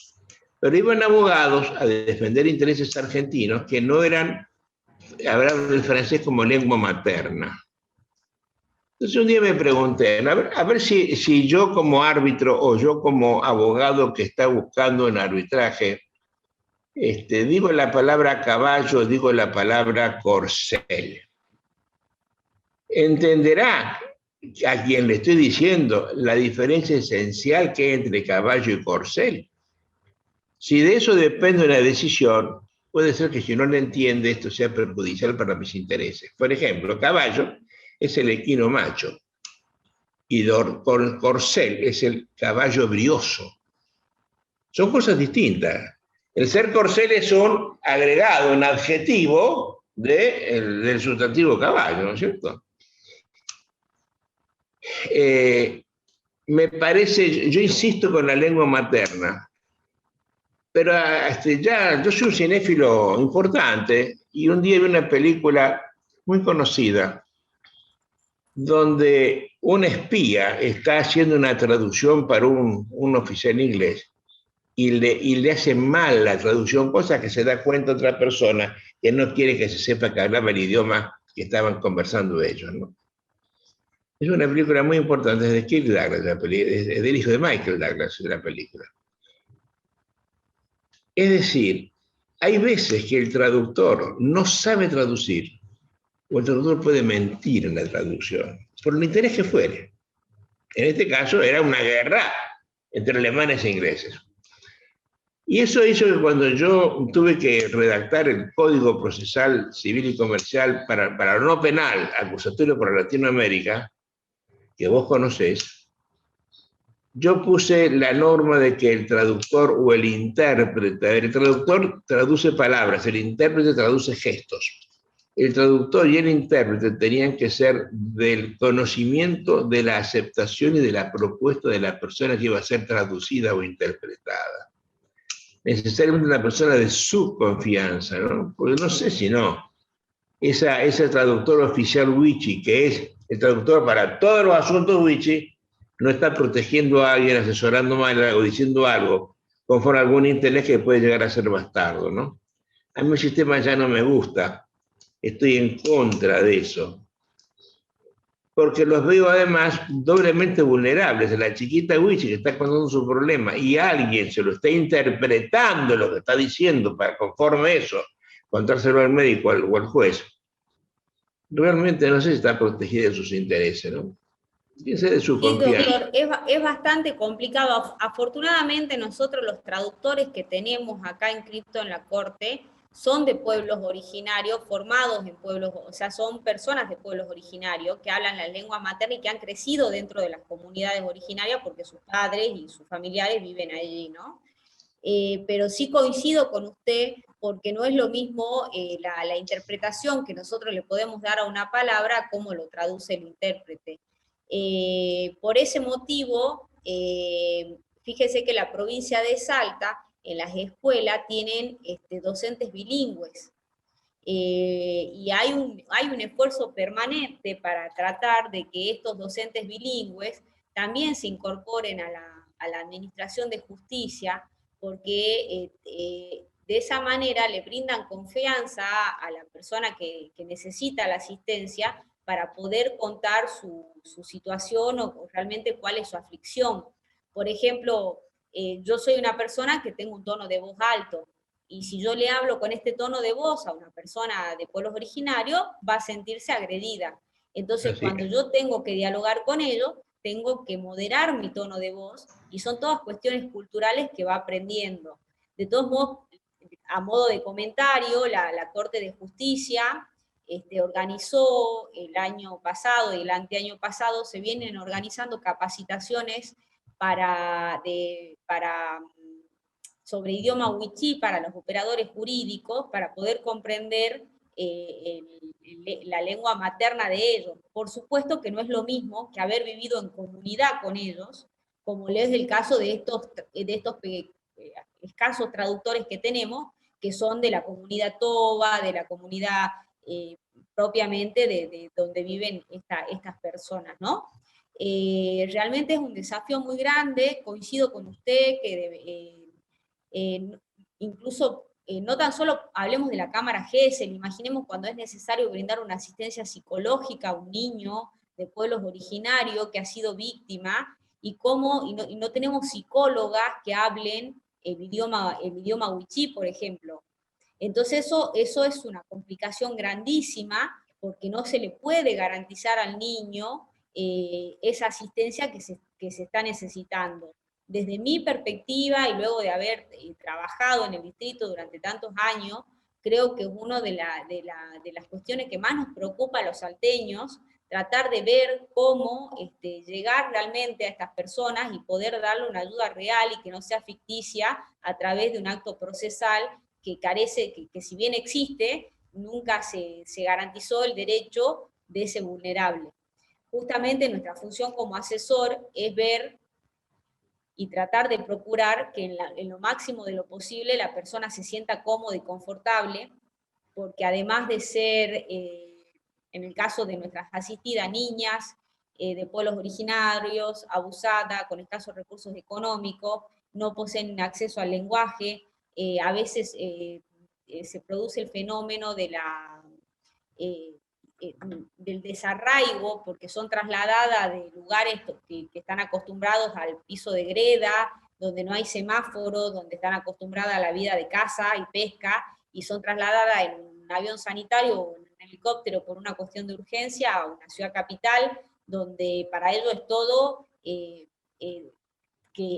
[SPEAKER 1] pero iban abogados a defender intereses argentinos que no eran hablar el francés como lengua materna. Entonces un día me pregunté, a ver si yo como árbitro o yo como abogado que está buscando un arbitraje, digo la palabra caballo, digo la palabra corcel. Entenderá a quien le estoy diciendo la diferencia esencial que hay entre caballo y corcel. Si de eso depende una decisión, puede ser que si no lo entiende esto sea perjudicial para mis intereses. Por ejemplo, caballo es el equino macho y corcel es el caballo brioso. Son cosas distintas. El ser corcel es un agregado, un adjetivo del sustantivo caballo, ¿no es cierto? Me parece, yo insisto con la lengua materna, pero yo soy un cinéfilo importante y un día vi una película muy conocida donde un espía está haciendo una traducción para un oficial inglés y le hace mal la traducción, cosa que se da cuenta otra persona que no quiere que se sepa que hablaba el idioma que estaban conversando ellos, ¿no? Es una película muy importante, es de Kirk Douglas, es del hijo de Michael Douglas, la película. Es decir, hay veces que el traductor no sabe traducir, o el traductor puede mentir en la traducción, por el interés que fuere. En este caso era una guerra entre alemanes e ingleses. Y eso hizo que cuando yo tuve que redactar el Código Procesal Civil y Comercial para lo no penal, acusatorio por Latinoamérica, que vos conocés, yo puse la norma de que el traductor o el intérprete, el traductor traduce palabras, el intérprete traduce gestos. El traductor y el intérprete tenían que ser del conocimiento, de la aceptación y de la propuesta de la persona que iba a ser traducida o interpretada. Necesariamente una persona de su confianza, ¿no? Porque no sé si no. Ese traductor oficial Wichi, que es el traductor para todos los asuntos Wichi, no está protegiendo a alguien, asesorando mal o diciendo algo, conforme a algún interés que puede llegar a ser bastardo, ¿no? A mí el sistema ya no me gusta, estoy en contra de eso, porque los veo además doblemente vulnerables. La chiquita Wichi que está contando su problema y alguien se lo está interpretando lo que está diciendo para conforme eso, contárselo al médico o al juez, realmente no sé si está protegida de sus intereses, ¿no? Piense de su
[SPEAKER 2] Sí,
[SPEAKER 1] confianza.
[SPEAKER 2] doctor, es bastante complicado. Afortunadamente nosotros los traductores que tenemos acá inscritos en la Corte son de pueblos originarios, formados en pueblos, o sea, son personas de pueblos originarios que hablan la lengua materna y que han crecido dentro de las comunidades originarias porque sus padres y sus familiares viven allí, ¿no? Pero sí coincido con usted porque no es lo mismo la interpretación que nosotros le podemos dar a una palabra como lo traduce el intérprete. Por ese motivo, fíjese que la provincia de Salta, en las escuelas, tienen docentes bilingües. Y hay un esfuerzo permanente para tratar de que estos docentes bilingües también se incorporen a la administración de justicia, porque de esa manera le brindan confianza a la persona que necesita la asistencia para poder contar su situación o realmente cuál es su aflicción. Por ejemplo, yo soy una persona que tengo un tono de voz alto, y si yo le hablo con este tono de voz a una persona de pueblos originarios, va a sentirse agredida. Entonces,
[SPEAKER 1] Así
[SPEAKER 2] cuando
[SPEAKER 1] es.
[SPEAKER 2] yo tengo que dialogar con ellos, tengo que moderar mi tono de voz, y son todas cuestiones culturales que va aprendiendo. De todos modos, a modo de comentario, la Corte de Justicia organizó el año pasado y el anteaño pasado, se vienen organizando capacitaciones para sobre idioma wichí para los operadores jurídicos, para poder comprender la lengua materna de ellos. Por supuesto que no es lo mismo que haber vivido en comunidad con ellos, como es el caso de estos escasos traductores que tenemos, que son de la comunidad toba, de la comunidad propiamente de donde viven estas personas, ¿no? Realmente es un desafío muy grande, coincido con usted que incluso no tan solo hablemos de la cámara GESEL, imaginemos cuando es necesario brindar una asistencia psicológica a un niño de pueblos originarios que ha sido víctima, y no tenemos psicólogas que hablen el idioma wichí, por ejemplo. Entonces eso es una complicación grandísima porque no se le puede garantizar al niño esa asistencia que se está necesitando. Desde mi perspectiva y luego de haber trabajado en el distrito durante tantos años, creo que es una de las cuestiones que más nos preocupa a los salteños, tratar de ver cómo llegar realmente a estas personas y poder darle una ayuda real y que no sea ficticia a través de un acto procesal que carece, que si bien existe, nunca se garantizó el derecho de ese vulnerable. Justamente nuestra función como asesor es ver y tratar de procurar que en lo máximo de lo posible la persona se sienta cómoda y confortable, porque además de ser, en el caso de nuestras asistidas, niñas de pueblos originarios, abusadas, con escasos recursos económicos, no poseen acceso al lenguaje, a veces se produce el fenómeno de eh, del desarraigo, porque son trasladadas de lugares que están acostumbrados al piso de greda, donde no hay semáforo, donde están acostumbradas a la vida de caza y pesca, y son trasladadas en un avión sanitario o en un helicóptero por una cuestión de urgencia a una ciudad capital, donde para ellos es todo que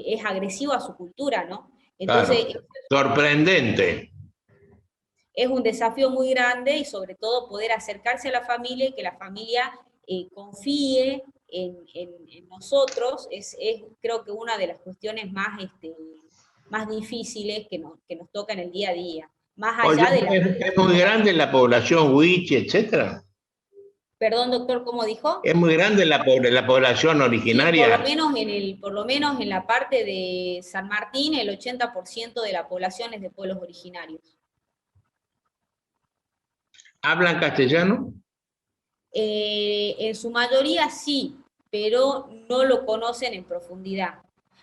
[SPEAKER 2] es agresivo a su cultura, ¿no?
[SPEAKER 1] Claro.
[SPEAKER 2] Entonces,
[SPEAKER 1] Sorprendente.
[SPEAKER 2] es un desafío muy grande y sobre todo poder acercarse a la familia y que la familia confíe en nosotros creo que una de las cuestiones más difíciles que nos toca en el día a día, más
[SPEAKER 1] Oye,
[SPEAKER 2] allá de la...
[SPEAKER 1] es muy grande la población Wichi, etcétera.
[SPEAKER 2] Perdón, doctor, ¿cómo dijo?
[SPEAKER 1] Es muy grande la población
[SPEAKER 2] Sí,
[SPEAKER 1] originaria.
[SPEAKER 2] por lo menos en la parte de San Martín, el 80% de la población es de pueblos originarios.
[SPEAKER 1] ¿Hablan castellano?
[SPEAKER 2] En su mayoría sí, pero no lo conocen en profundidad.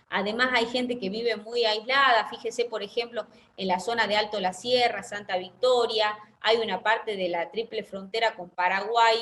[SPEAKER 2] Además hay gente que vive muy aislada, fíjese por ejemplo en la zona de Alto La Sierra, Santa Victoria, hay una parte de la triple frontera con Paraguay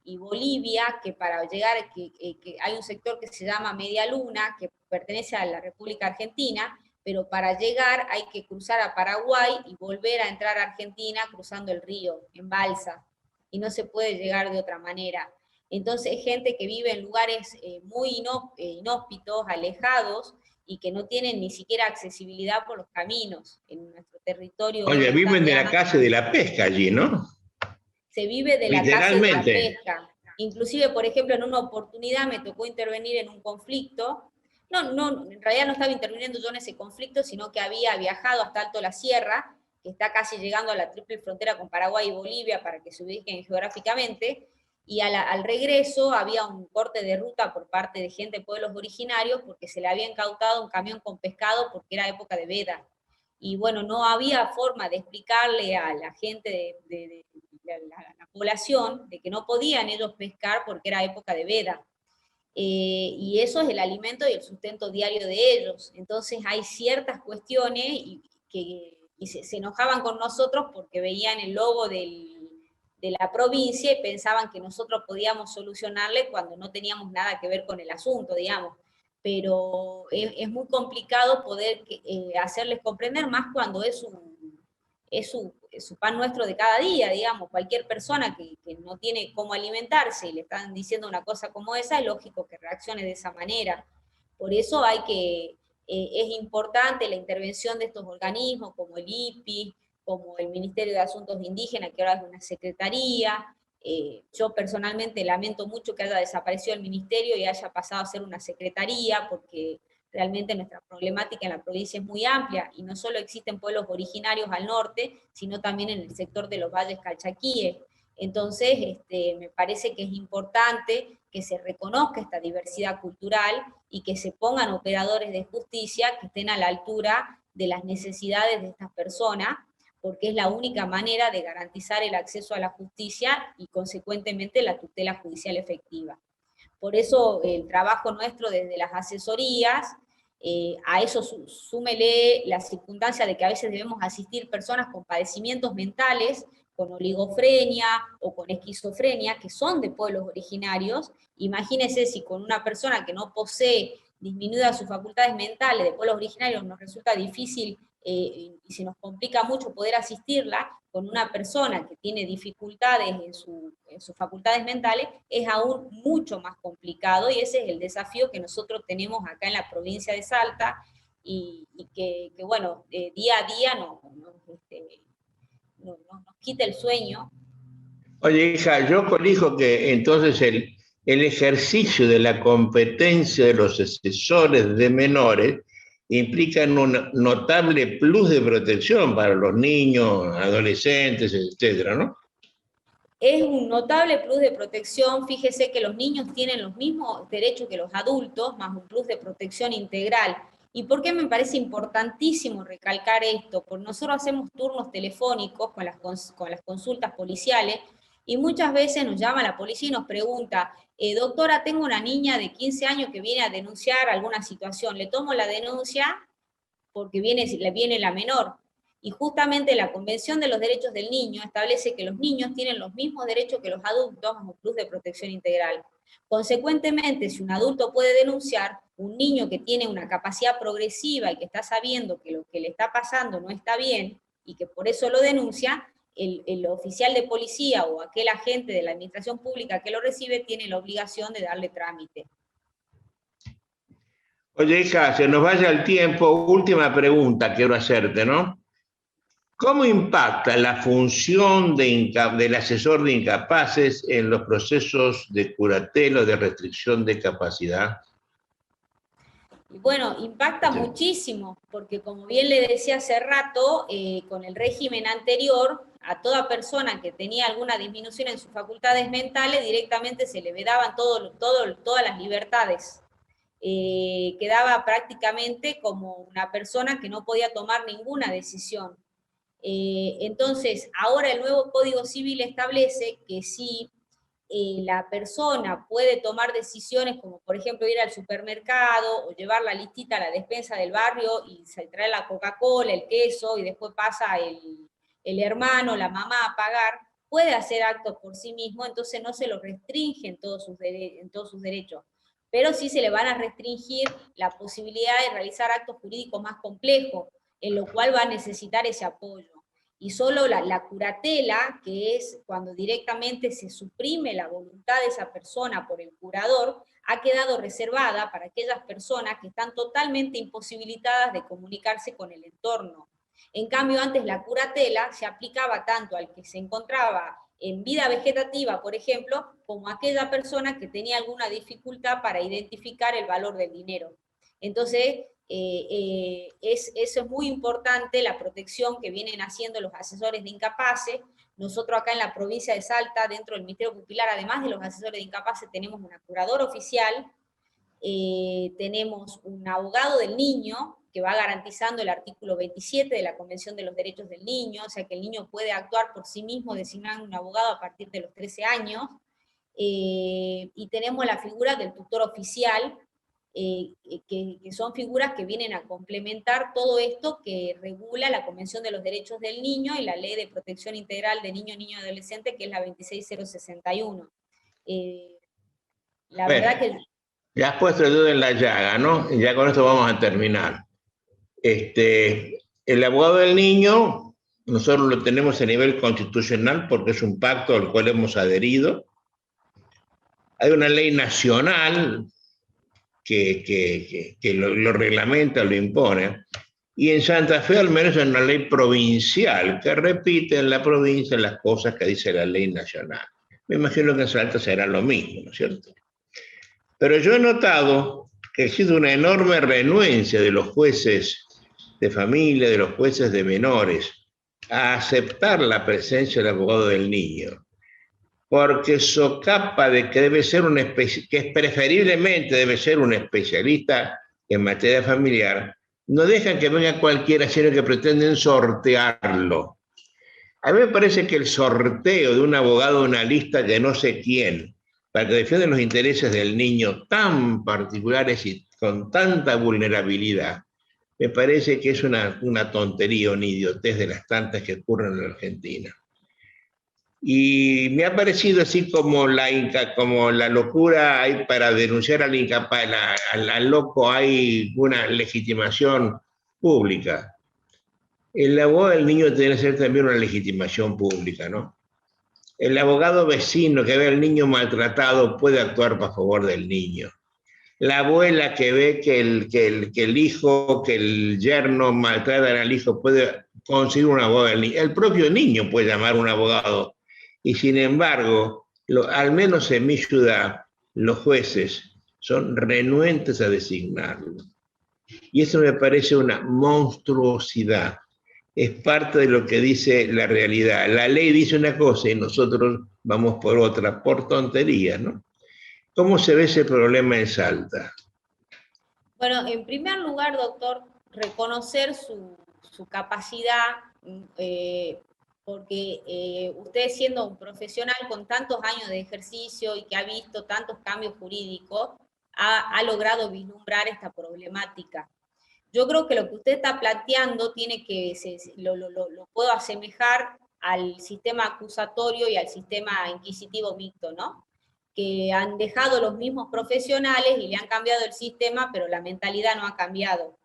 [SPEAKER 2] y Bolivia, que para llegar, que hay un sector que se llama Media Luna, que pertenece a la República Argentina, pero para llegar hay que cruzar a Paraguay y volver a entrar a Argentina cruzando el río en balsa, y no se puede llegar de otra manera. Entonces, gente que vive en lugares muy inhóspitos, alejados, y que no tienen ni siquiera accesibilidad por los caminos en nuestro
[SPEAKER 1] Oye,
[SPEAKER 2] territorio
[SPEAKER 1] viven
[SPEAKER 2] tan
[SPEAKER 1] de la
[SPEAKER 2] grande.
[SPEAKER 1] caza y de la pesca allí, ¿no?
[SPEAKER 2] Se vive de la caza y de la
[SPEAKER 1] Literalmente.
[SPEAKER 2] pesca. Inclusive, por ejemplo, en una oportunidad me tocó intervenir en un conflicto. No, en realidad no estaba interviniendo yo en ese conflicto, sino que había viajado hasta Alto La Sierra, que está casi llegando a la triple frontera con Paraguay y Bolivia para que se ubiquen geográficamente, y al regreso había un corte de ruta por parte de gente de pueblos originarios porque se le había incautado un camión con pescado porque era época de veda. Y bueno, no había forma de explicarle a la gente la población de que no podían ellos pescar porque era época de veda. Y eso es el alimento y el sustento diario de ellos. Entonces hay ciertas cuestiones y se enojaban con nosotros porque veían el logo de la provincia y pensaban que nosotros podíamos solucionarle cuando no teníamos nada que ver con el asunto, digamos. Pero es muy complicado poder hacerles comprender, más cuando es su pan nuestro de cada día, digamos. Cualquier persona que no tiene cómo alimentarse y le están diciendo una cosa como esa, es lógico que reaccione de esa manera. Por eso es importante la intervención de estos organismos como el IPI, como el Ministerio de Asuntos Indígenas, que ahora es una secretaría. Yo personalmente lamento mucho que haya desaparecido el ministerio y haya pasado a ser una secretaría, porque realmente nuestra problemática en la provincia es muy amplia y no solo existen pueblos originarios al norte, sino también en el sector de los valles calchaquíes. Entonces, me parece que es importante que se reconozca esta diversidad cultural y que se pongan operadores de justicia que estén a la altura de las necesidades de estas personas, porque es la única manera de garantizar el acceso a la justicia y, consecuentemente, la tutela judicial efectiva. Por eso el trabajo nuestro desde las asesorías, a eso súmele la circunstancia de que a veces debemos asistir personas con padecimientos mentales, con oligofrenia o con esquizofrenia, que son de pueblos originarios. Imagínense si con una persona que no posee disminuidas sus facultades mentales de pueblos originarios nos resulta difícil y se nos complica mucho poder asistirla, con una persona que tiene dificultades en sus facultades mentales, es aún mucho más complicado, y ese es el desafío que nosotros tenemos acá en la provincia de Salta, y que bueno, día a día nos quita el sueño.
[SPEAKER 1] Oye, hija, yo colijo que entonces el ejercicio de la competencia de los asesores de menores implica un notable plus de protección para los niños, adolescentes, etcétera, ¿no?
[SPEAKER 2] Es un notable plus de protección. Fíjese que los niños tienen los mismos derechos que los adultos, más un plus de protección integral. ¿Y por qué me parece importantísimo recalcar esto? Porque nosotros hacemos turnos telefónicos con las consultas policiales, y muchas veces nos llama la policía y nos pregunta, doctora, tengo una niña de 15 años que viene a denunciar alguna situación, ¿le tomo la denuncia? Porque viene la menor. Y justamente la Convención de los Derechos del Niño establece que los niños tienen los mismos derechos que los adultos, bajo un plus de protección integral. Consecuentemente, si un adulto puede denunciar, un niño que tiene una capacidad progresiva y que está sabiendo que lo que le está pasando no está bien y que por eso lo denuncia, el oficial de policía o aquel agente de la administración pública que lo recibe tiene la obligación de darle trámite.
[SPEAKER 1] Oye, hija, se nos vaya el tiempo. Última pregunta quiero hacerte, ¿no? ¿Cómo impacta la función del asesor de incapaces en los procesos de curatela o de restricción de capacidad?
[SPEAKER 2] Y bueno, impacta
[SPEAKER 1] Sí.
[SPEAKER 2] muchísimo, porque como bien le decía hace rato, con el régimen anterior, a toda persona que tenía alguna disminución en sus facultades mentales, directamente se le vedaban todas las libertades. Quedaba prácticamente como una persona que no podía tomar ninguna decisión. Entonces, ahora el nuevo Código Civil establece que si la persona puede tomar decisiones como, por ejemplo, ir al supermercado o llevar la listita a la despensa del barrio y se trae la Coca-Cola, el queso, y después pasa el hermano, la mamá a pagar, puede hacer actos por sí mismo, entonces no se lo restringen en todos sus derechos, pero sí se le van a restringir la posibilidad de realizar actos jurídicos más complejos, en lo cual va a necesitar ese apoyo. Y solo la curatela, que es cuando directamente se suprime la voluntad de esa persona por el curador, ha quedado reservada para aquellas personas que están totalmente imposibilitadas de comunicarse con el entorno. En cambio, antes la curatela se aplicaba tanto al que se encontraba en vida vegetativa, por ejemplo, como a aquella persona que tenía alguna dificultad para identificar el valor del dinero. Entonces, eso es muy importante, la protección que vienen haciendo los asesores de incapaces. Nosotros acá en la provincia de Salta, dentro del Ministerio Pupilar, además de los asesores de incapaces, tenemos una curadora oficial, tenemos un abogado del niño, que va garantizando el artículo 27 de la Convención de los Derechos del Niño, o sea que el niño puede actuar por sí mismo designando un abogado a partir de los 13 años, y tenemos la figura del tutor oficial, que son figuras que vienen a complementar todo esto que regula la Convención de los Derechos del Niño y la Ley de Protección Integral de Niño, Niño y Adolescente, que es la 26061. La
[SPEAKER 1] Bueno,
[SPEAKER 2] verdad que...
[SPEAKER 1] ya has puesto el dedo en la llaga, ¿no? Y ya con esto vamos a terminar. El abogado del niño, nosotros lo tenemos a nivel constitucional porque es un pacto al cual hemos adherido. Hay una ley nacional que lo reglamenta, lo impone. Y en Santa Fe al menos hay una ley provincial que repite en la provincia las cosas que dice la ley nacional. Me imagino que en Salta será lo mismo, ¿no es cierto? Pero yo he notado que existe una enorme renuencia de los jueces de familia, de los jueces de menores, a aceptar la presencia del abogado del niño, porque socapa de que debe ser que preferiblemente debe ser un especialista en materia familiar, no dejan que venga cualquiera, sino que pretenden sortearlo. A mí me parece que el sorteo de un abogado de una lista de no sé quién, para que defienda los intereses del niño tan particulares y con tanta vulnerabilidad, me parece que es una tontería, una idiotez de las tantas que ocurren en la Argentina. Y me ha parecido así como la locura hay para denunciar al incapaz, al loco hay una legitimación pública. El abogado del niño tiene que ser también una legitimación pública, ¿no? El abogado vecino que ve al niño maltratado puede actuar a favor del niño. La abuela que ve que el hijo, que el yerno maltratan al hijo puede conseguir un abogado del niño. El propio niño puede llamar a un abogado. Y sin embargo, al menos en mi ciudad, los jueces son renuentes a designarlo. Y eso me parece una monstruosidad. Es parte de lo que dice la realidad. La ley dice una cosa y nosotros vamos por otra, por tontería, ¿no? ¿Cómo se ve ese problema en Salta?
[SPEAKER 2] Bueno, en primer lugar, doctor, reconocer su capacidad, porque usted siendo un profesional con tantos años de ejercicio y que ha visto tantos cambios jurídicos, ha logrado vislumbrar esta problemática. Yo creo que lo que usted está planteando tiene que, lo puedo asemejar al sistema acusatorio y al sistema inquisitivo mixto, ¿no? Que han dejado los mismos profesionales y le han cambiado el sistema, pero la mentalidad no ha cambiado.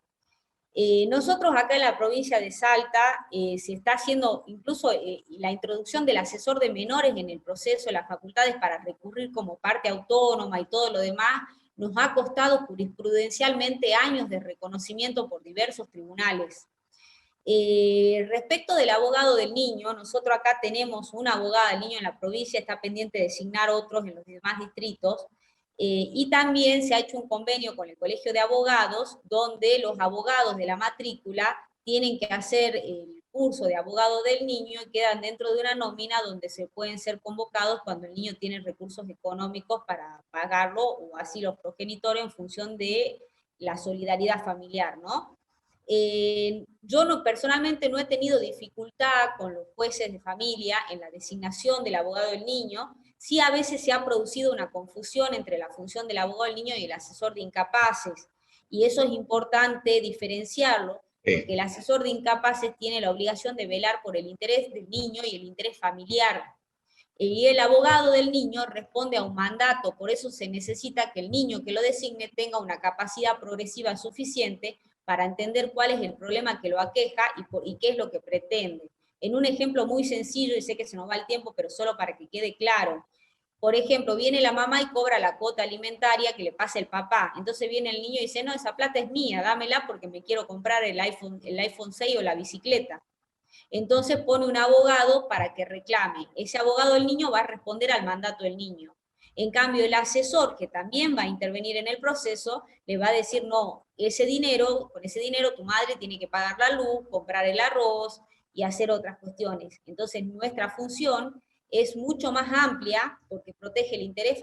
[SPEAKER 2] Nosotros acá en la provincia de Salta se está haciendo incluso la introducción del asesor de menores en el proceso, las facultades para recurrir como parte autónoma y todo lo demás, nos ha costado jurisprudencialmente años de reconocimiento por diversos tribunales. Respecto del abogado del niño, nosotros acá tenemos una abogada del niño en la provincia, está pendiente de designar otros en los demás distritos, y también se ha hecho un convenio con el Colegio de Abogados, donde los abogados de la matrícula tienen que hacer el curso de abogado del niño y quedan dentro de una nómina donde se pueden ser convocados cuando el niño tiene recursos económicos para pagarlo, o así los progenitores en función de la solidaridad familiar, ¿no? Yo personalmente no he tenido dificultad con los jueces de familia en la designación del abogado del niño. Sí, a veces se ha producido una confusión entre la función del abogado del niño y el asesor de incapaces, y eso es importante diferenciarlo, porque el asesor de incapaces tiene la obligación de velar por el interés del niño y el interés familiar. Y el abogado del niño responde a un mandato, por eso se necesita que el niño que lo designe tenga una capacidad progresiva suficiente para entender cuál es el problema que lo aqueja y qué es lo que pretende. En un ejemplo muy sencillo, y sé que se nos va el tiempo, pero solo para que quede claro. Por ejemplo, viene la mamá y cobra la cuota alimentaria que le pasa el papá. Entonces viene el niño y dice, no, esa plata es mía, dámela porque me quiero comprar el iPhone 6 o la bicicleta. Entonces pone un abogado para que reclame. Ese abogado del niño va a responder al mandato del niño. En cambio, el asesor, que también va a intervenir en el proceso, le va a decir, no, ese dinero, con ese dinero tu madre tiene que pagar la luz, comprar el arroz y hacer otras cuestiones. Entonces, nuestra función es mucho más amplia porque protege el interés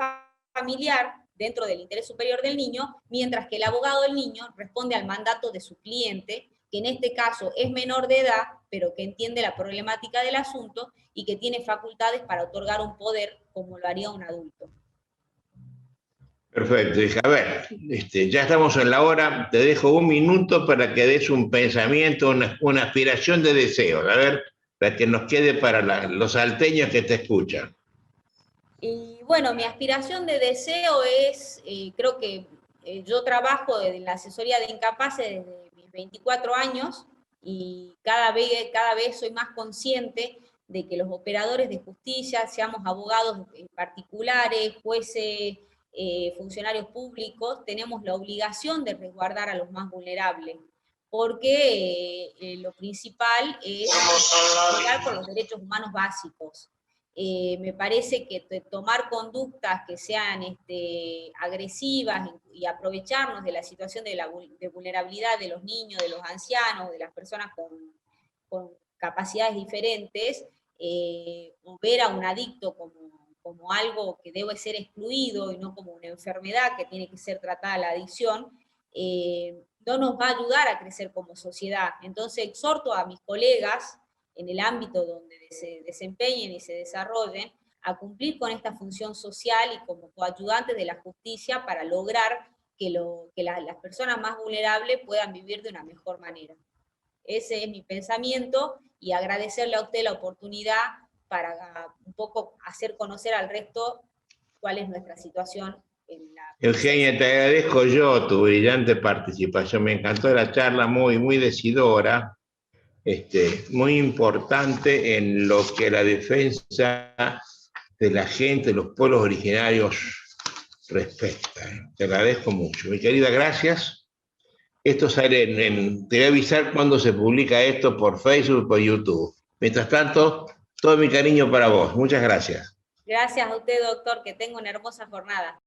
[SPEAKER 2] familiar dentro del interés superior del niño, mientras que el abogado del niño responde al mandato de su cliente, que en este caso es menor de edad, pero que entiende la problemática del asunto y que tiene facultades para otorgar un poder como lo haría un adulto.
[SPEAKER 1] Perfecto, hija. A ver, ya estamos en la hora, te dejo un minuto para que des un pensamiento, una aspiración de deseos, a ver, para que nos quede para los salteños que te escuchan.
[SPEAKER 2] Y bueno, mi aspiración de deseo es, creo que yo trabajo en la asesoría de incapaces desde mis 24 años y cada vez soy más consciente de que los operadores de justicia, seamos abogados particulares, jueces, funcionarios públicos, tenemos la obligación de resguardar a los más vulnerables, porque lo principal es velar por los derechos humanos básicos. Me parece que tomar conductas que sean agresivas y aprovecharnos de la situación de vulnerabilidad de los niños, de los ancianos, de las personas con capacidades diferentes, o ver a un adicto como algo que debe ser excluido y no como una enfermedad que tiene que ser tratada la adicción, no nos va a ayudar a crecer como sociedad. Entonces exhorto a mis colegas en el ámbito donde se desempeñen y se desarrollen, a cumplir con esta función social y como coayudantes de la justicia para lograr que las personas más vulnerables puedan vivir de una mejor manera. Ese es mi pensamiento y agradecerle a usted la oportunidad para un poco hacer conocer al resto cuál es nuestra situación en la...
[SPEAKER 1] Eugenia, te agradezco yo tu brillante participación, me encantó la charla, muy, muy decidora. Muy importante en lo que la defensa de la gente, de los pueblos originarios respecta. Te agradezco mucho. Mi querida, gracias. Esto sale te voy a avisar cuando se publica esto por Facebook, por YouTube. Mientras tanto, todo mi cariño para vos. Muchas gracias.
[SPEAKER 2] Gracias a usted, doctor, que tenga una hermosa jornada.